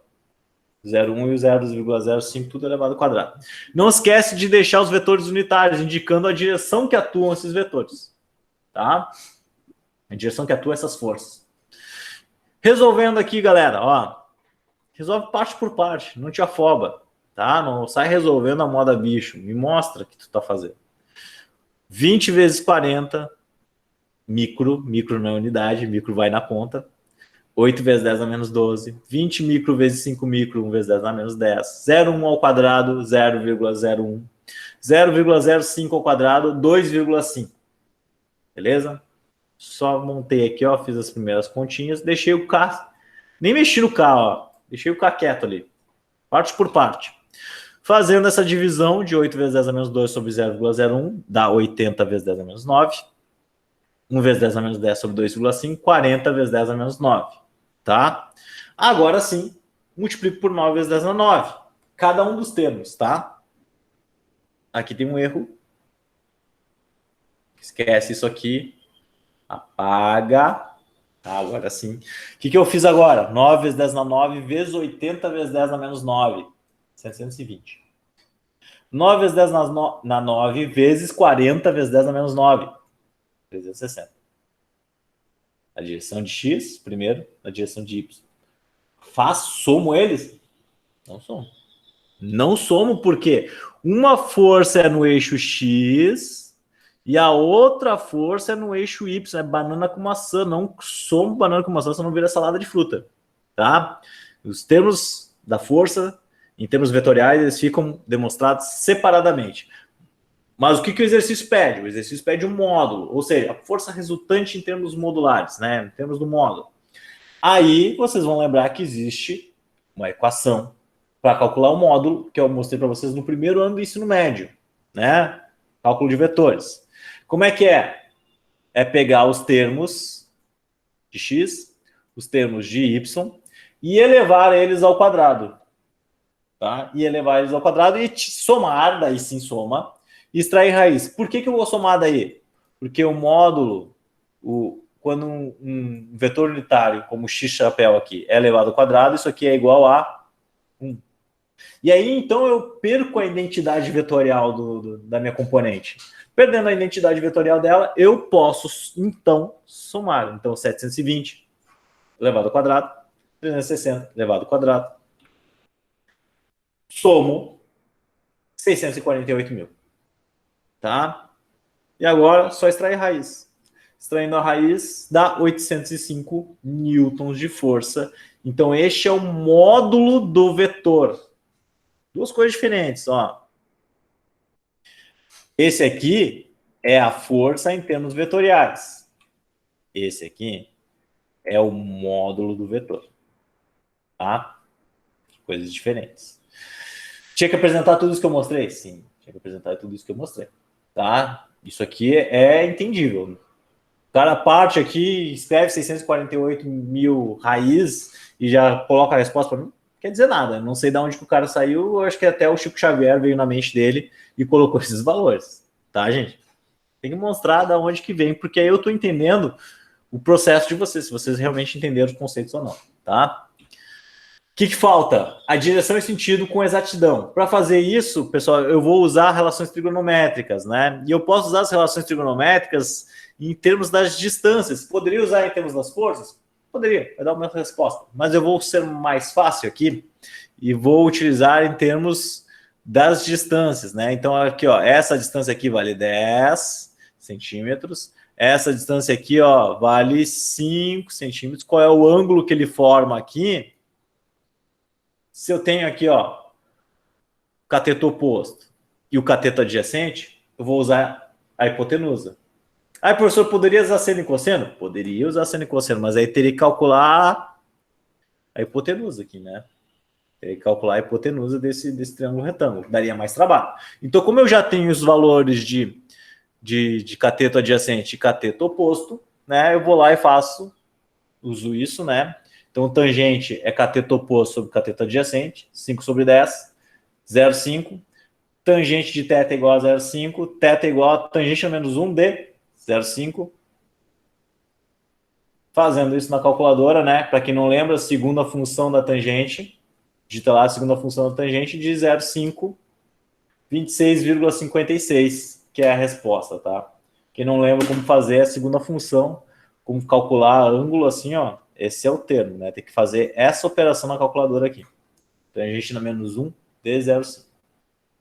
0,1 e o 0,05, tudo elevado ao quadrado. Não esquece de deixar os vetores unitários, indicando a direção que atuam esses vetores. Tá? A direção que atua essas forças. Resolvendo aqui, galera, ó. Resolve parte por parte, não te afoba. Tá? Não sai resolvendo a moda bicho. Me mostra o que tu tá fazendo. 20 vezes 40, micro não é unidade, micro vai na conta. 8 vezes 10 a menos 12, 20 micro vezes 5 micro, 1 vezes 10 a menos 10, 0,1 ao quadrado, 0,01, 0,05 ao quadrado, 2,5. Beleza? Só montei aqui, ó, fiz as primeiras continhas, deixei o K, nem mexi no K, ó, deixei o K quieto ali, parte por parte. Fazendo essa divisão de 8 vezes 10 a menos 2 sobre 0,01, dá 80 vezes 10 a menos 9, 1 vezes 10 a menos 10 sobre 2,5, 40 vezes 10 a menos 9. Tá? Agora sim, multiplico por 9 vezes 10 na 9. Cada um dos termos, tá? Aqui tem um erro. Esquece isso aqui. Apaga. Tá, agora sim. O que eu fiz agora? 9 vezes 10 na 9 vezes 80 vezes 10 na menos 9. 720. 9 vezes 10 na 9 vezes 40 vezes 10 na menos 9. 360. A direção de X, primeiro, a direção de Y. Somo eles? Não somo. Não somo porque uma força é no eixo X e a outra força é no eixo Y. É banana com maçã. Não somo banana com maçã, senão não vira salada de fruta. Tá? Os termos da força, em termos vetoriais, eles ficam demonstrados separadamente. Mas o que o exercício pede? O exercício pede um módulo, ou seja, a força resultante em termos modulares, né? Em termos do módulo. Aí vocês vão lembrar que existe uma equação para calcular o módulo, que eu mostrei para vocês no primeiro ano do ensino médio, né? Cálculo de vetores. Como é que é? É pegar os termos de x, os termos de y, e elevar eles ao quadrado. Tá? E elevar eles ao quadrado e somar, daí sim soma, e extrair raiz. Por que eu vou somar daí? Porque o módulo, quando um vetor unitário, como x chapéu aqui, é elevado ao quadrado, isso aqui é igual a 1. E aí, então, eu perco a identidade vetorial da minha componente. Perdendo a identidade vetorial dela, eu posso, então, somar. Então, 720 elevado ao quadrado, 360 elevado ao quadrado. Somo 648 mil. Tá? E agora, só extrair raiz. extraindo a raiz, dá 805 newtons de força. Então, este é o módulo do vetor. Duas coisas diferentes, ó. Esse aqui é a força em termos vetoriais. Esse aqui é o módulo do vetor. Tá? Coisas diferentes. Tinha que apresentar tudo isso que eu mostrei? Sim, tinha que apresentar tudo isso que eu mostrei. Tá? Isso aqui é entendível. O cara parte aqui, escreve 648 mil raiz e já coloca a resposta para mim. Não quer dizer nada. Não sei de onde que o cara saiu. Eu acho que até o Chico Xavier veio na mente dele e colocou esses valores. Tá, gente? Tem que mostrar de onde que vem, porque aí eu estou entendendo o processo de vocês, se vocês realmente entenderam os conceitos ou não. Tá? O que falta? A direção e sentido com exatidão. Para fazer isso, pessoal, eu vou usar relações trigonométricas, né? E eu posso usar as relações trigonométricas em termos das distâncias. Poderia usar em termos das forças? Poderia, vai dar uma resposta. Mas eu vou ser mais fácil aqui e vou utilizar em termos das distâncias, né? Então, aqui, ó, essa distância aqui vale 10 centímetros. Essa distância aqui, ó, vale 5 centímetros. Qual é o ângulo que ele forma aqui? Se eu tenho aqui, ó, cateto oposto e o cateto adjacente, eu vou usar a hipotenusa. Aí, professor, poderia usar seno e cosseno? Poderia usar seno e cosseno, mas aí teria que calcular a hipotenusa aqui, né? Teria que calcular a hipotenusa desse triângulo retângulo. Daria mais trabalho. Então, como eu já tenho os valores de cateto adjacente e cateto oposto, né? Eu vou lá e uso isso, né? Então, tangente é cateto oposto sobre cateto adjacente, 5 sobre 10, 0,5. Tangente de θ igual a 0,5. Θ igual a tangente a menos 1 de 0,5. Fazendo isso na calculadora, né? Para quem não lembra, segunda função da tangente. Digita lá a segunda função da tangente de 0,5, 26,56, que é a resposta, tá? Quem não lembra como fazer a segunda função, como calcular ângulo assim, ó. Esse é o termo, né? Tem que fazer essa operação na calculadora aqui. Tangente na menos 1 de 0,5.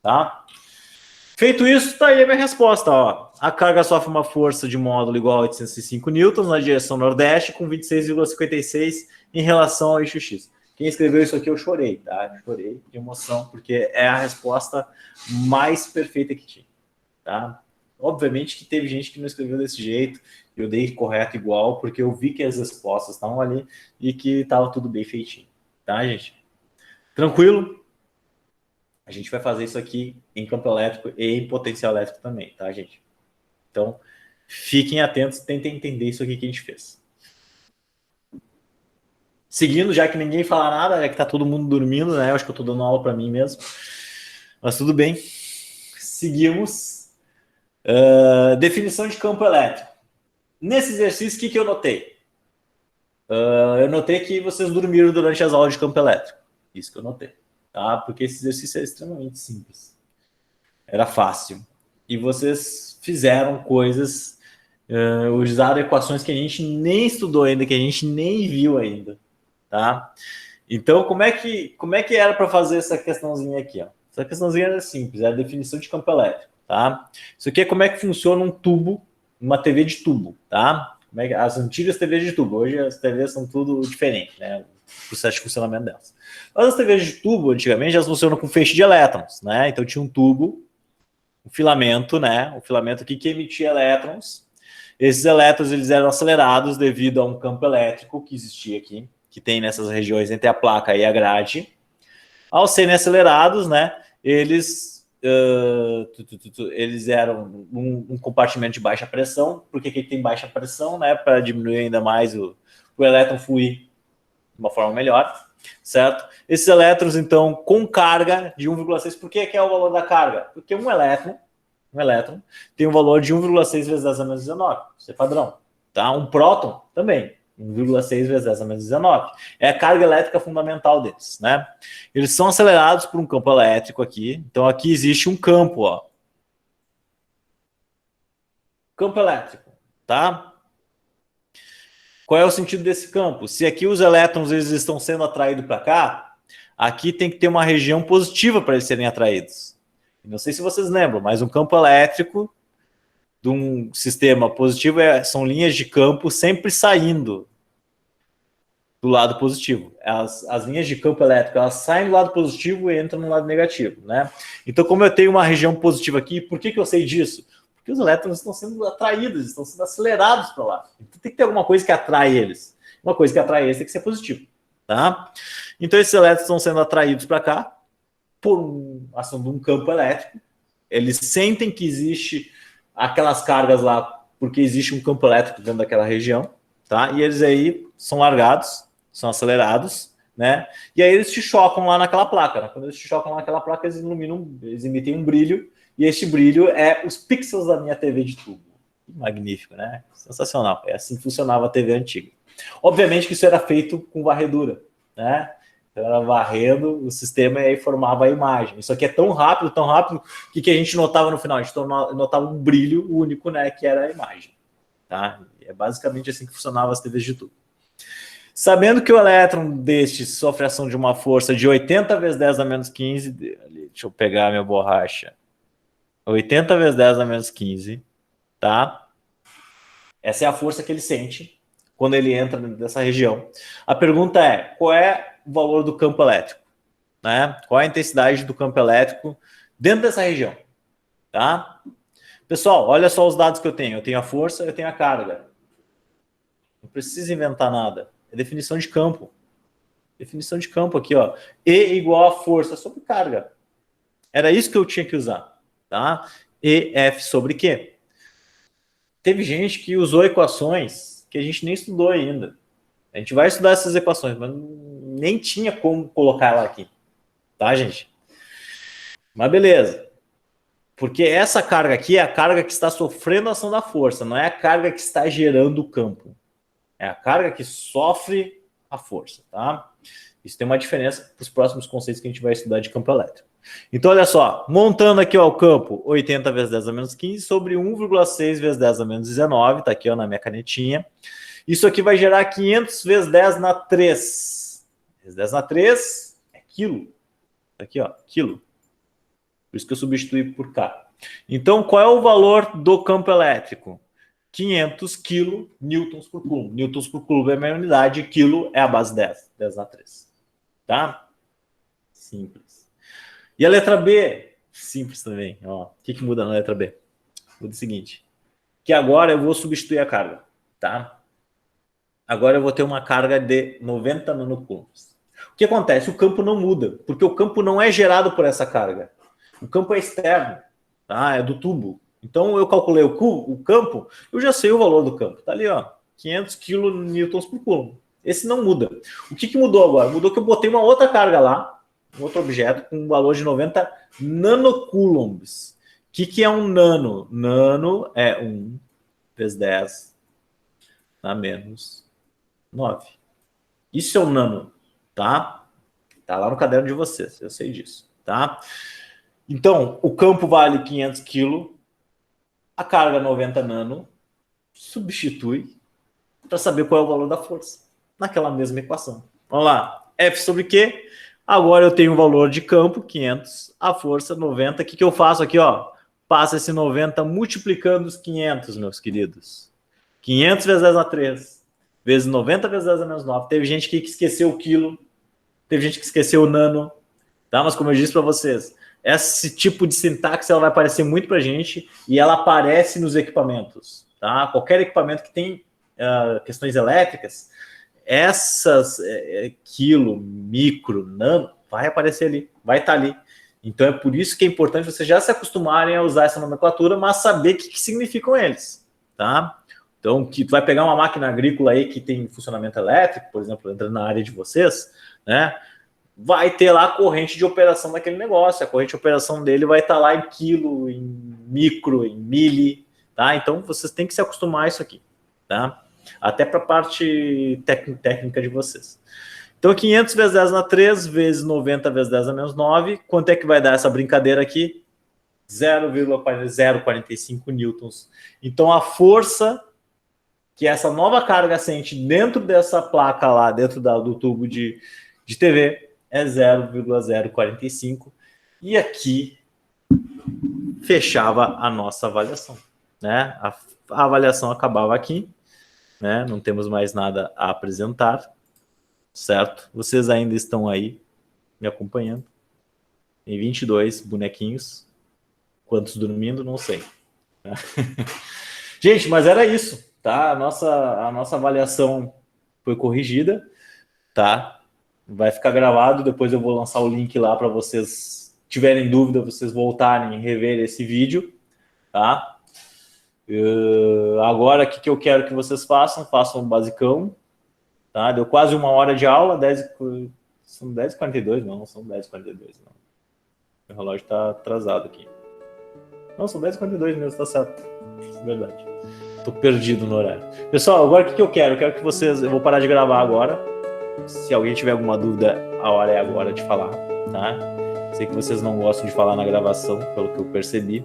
Tá? Feito isso, tá aí a minha resposta. Ó. A carga sofre uma força de módulo igual a 805 newtons na direção nordeste, com 26,56 em relação ao eixo X. Quem escreveu isso aqui, eu chorei, tá? Chorei de emoção, porque é a resposta mais perfeita que tinha, tá? Obviamente que teve gente que não escreveu desse jeito, eu dei correto igual, porque eu vi que as respostas estavam ali e que estava tudo bem feitinho, tá, gente? Tranquilo? A gente vai fazer isso aqui em campo elétrico e em potencial elétrico também, tá, gente? Então, fiquem atentos, tentem entender isso aqui que a gente fez. Seguindo, já que ninguém fala nada, já que tá todo mundo dormindo, né? Eu acho que eu tô dando aula para mim mesmo. Mas tudo bem. Seguimos. Definição de campo elétrico. Nesse exercício, o que eu notei? Eu notei que vocês dormiram durante as aulas de campo elétrico. Isso que eu notei. Tá? Porque esse exercício é extremamente simples. Era fácil. E vocês fizeram coisas, usaram equações que a gente nem estudou ainda, que a gente nem viu ainda. Tá? Então, como é que era para fazer essa questãozinha aqui? Ó? Essa questãozinha era simples, é a definição de campo elétrico. Tá? Isso aqui é como é que funciona um tubo, uma TV de tubo. Tá? Como é que, as antigas TVs de tubo, hoje as TVs são tudo diferente, né? O processo de funcionamento delas. Mas as TVs de tubo, antigamente, elas funcionam com feixe de elétrons. Né? Então, tinha um tubo, um filamento, né? Um filamento aqui que emitia elétrons. Esses elétrons eles eram acelerados devido a um campo elétrico que existia aqui, que tem nessas regiões entre a placa e a grade. Ao serem acelerados, né, eles eram um compartimento de baixa pressão. Por que tem baixa pressão? Né, para diminuir ainda mais o elétron fluir de uma forma melhor, certo? Esses elétrons, então, com carga de 1,6. Por que é o valor da carga? Porque um elétron tem um valor de 1,6 vezes 10 a menos 19. Isso é padrão. Tá? Um próton também. 1,6 vezes 10 a menos 19. É a carga elétrica fundamental deles, né? Eles são acelerados por um campo elétrico aqui. Então, aqui existe um campo, ó. Campo elétrico, tá? Qual é o sentido desse campo? Se aqui os elétrons eles estão sendo atraídos para cá, aqui tem que ter uma região positiva para eles serem atraídos. Não sei se vocês lembram, mas um campo elétrico de um sistema positivo são linhas de campo sempre saindo do lado positivo. As linhas de campo elétrico, elas saem do lado positivo e entram no lado negativo, né? Então, como eu tenho uma região positiva aqui, por que eu sei disso? Porque os elétrons estão sendo atraídos, estão sendo acelerados para lá. Então, tem que ter alguma coisa que atrai eles. Uma coisa que atrai eles tem que ser positivo, tá? Então, esses elétrons estão sendo atraídos para cá por ação de um campo elétrico. Eles sentem que existe aquelas cargas lá porque existe um campo elétrico dentro daquela região, tá? E eles aí são largados, são acelerados, né? E aí eles se chocam lá naquela placa, né? Quando eles se chocam lá naquela placa, eles iluminam, eles emitem um brilho, e este brilho é os pixels da minha TV de tubo. Magnífico, né? Sensacional. É assim que funcionava a TV antiga. Obviamente que isso era feito com varredura, né? Então era varrendo o sistema e aí formava a imagem. Isso aqui é tão rápido, que a gente notava no final? A gente notava um brilho único, né? Que era a imagem, tá? É basicamente assim que funcionava as TVs de tubo. Sabendo que o elétron deste sofre ação de uma força de 80 vezes 10 a menos 15, deixa eu pegar a minha borracha, 80 vezes 10 a menos 15, tá? Essa é a força que ele sente quando ele entra nessa região. A pergunta é, qual é o valor do campo elétrico? Né? Qual é a intensidade do campo elétrico dentro dessa região? Tá? Pessoal, olha só os dados que eu tenho. Eu tenho a força, eu tenho a carga. Não precisa inventar nada. É definição de campo. Definição de campo aqui, ó. E igual a força sobre carga. Era isso que eu tinha que usar, tá? EF sobre Q. Teve gente que usou equações que a gente nem estudou ainda. A gente vai estudar essas equações, mas nem tinha como colocar ela aqui, tá, gente? Mas beleza. Porque essa carga aqui é a carga que está sofrendo a ação da força, não é a carga que está gerando o campo. É a carga que sofre a força, tá? Isso tem uma diferença para os próximos conceitos que a gente vai estudar de campo elétrico. Então, olha só, montando aqui ó, o campo 80 vezes 10 a menos 15 sobre 1,6 vezes 10 a menos 19, tá aqui ó, na minha canetinha. Isso aqui vai gerar 500 vezes 10 na 3. 10 na 3 é quilo. Tá aqui ó, quilo. Por isso que eu substituí por K. Então, qual é o valor do campo elétrico? 500 kN por coulomb. Newtons por coulomb é a minha unidade, quilo é a base 10. 10 na 3. Tá? Simples. E a letra B? Simples também. Ó, o que muda na letra B? Muda o seguinte. Que agora eu vou substituir a carga. Tá? Agora eu vou ter uma carga de 90 nanocoulombs. O que acontece? O campo não muda, porque o campo não é gerado por essa carga. O campo é externo, tá? É do tubo. Então eu calculei o campo, eu já sei o valor do campo. Tá ali, ó, 500 kN por coulomb. Esse não muda. O que mudou agora? Mudou que eu botei uma outra carga lá, um outro objeto com um valor de 90 nanocoulombs. O que é um nano? Nano é 1 vezes 10 a menos 9. Isso é um nano, tá? Tá lá no caderno de vocês, eu sei disso, tá? Então, o campo vale 500 kg, a carga 90 nano, substitui para saber qual é o valor da força naquela mesma equação. Vamos lá, F sobre Q, agora eu tenho o valor de campo, 500, a força 90, o que eu faço aqui, ó? Passa esse 90 multiplicando os 500, meus queridos. 500 vezes 10 a 3, vezes 90 vezes 10 a menos 9. Teve gente que esqueceu o quilo, teve gente que esqueceu o nano, tá? Mas como eu disse para vocês, esse tipo de sintaxe ela vai aparecer muito para a gente e ela aparece nos equipamentos, tá? Qualquer equipamento que tem questões elétricas, essas quilo, micro, nano, vai aparecer ali, vai estar ali. Então é por isso que é importante vocês já se acostumarem a usar essa nomenclatura, mas saber o que significam eles, tá? Então, que tu vai pegar uma máquina agrícola aí que tem funcionamento elétrico, por exemplo, entrando na área de vocês, né? Vai ter lá a corrente de operação daquele negócio. A corrente de operação dele vai estar lá em quilo, em micro, em mili, tá? Então, vocês têm que se acostumar a isso aqui, tá? Até para a parte técnica de vocês. Então, 500 vezes 10 na 3, vezes 90 vezes 10 a menos 9. Quanto é que vai dar essa brincadeira aqui? 0,045 newtons. Então, a força que essa nova carga sente dentro dessa placa lá, dentro do tubo de TV, é 0,045. E aqui fechava a nossa avaliação. né? A avaliação acabava aqui, né? Não temos mais nada a apresentar, certo? Vocês ainda estão aí me acompanhando. Tem 22 bonequinhos. Quantos dormindo, não sei. Gente, mas era isso, tá? A nossa avaliação foi corrigida, tá? Vai ficar gravado, depois eu vou lançar o link lá para vocês tiverem dúvida, vocês voltarem e rever esse vídeo, tá? Agora, o que eu quero que vocês façam? Façam um basicão, tá? Deu quase 1 hora de aula, são 10h42, não são 10h42, não. O relógio tá atrasado aqui. Não, são 10h42 mesmo, tá certo. É verdade. Tô perdido no horário. Pessoal, agora o que eu quero? Eu quero que vocês... Eu vou parar de gravar agora. Se alguém tiver alguma dúvida, a hora é agora de falar, tá? Sei que vocês não gostam de falar na gravação, pelo que eu percebi.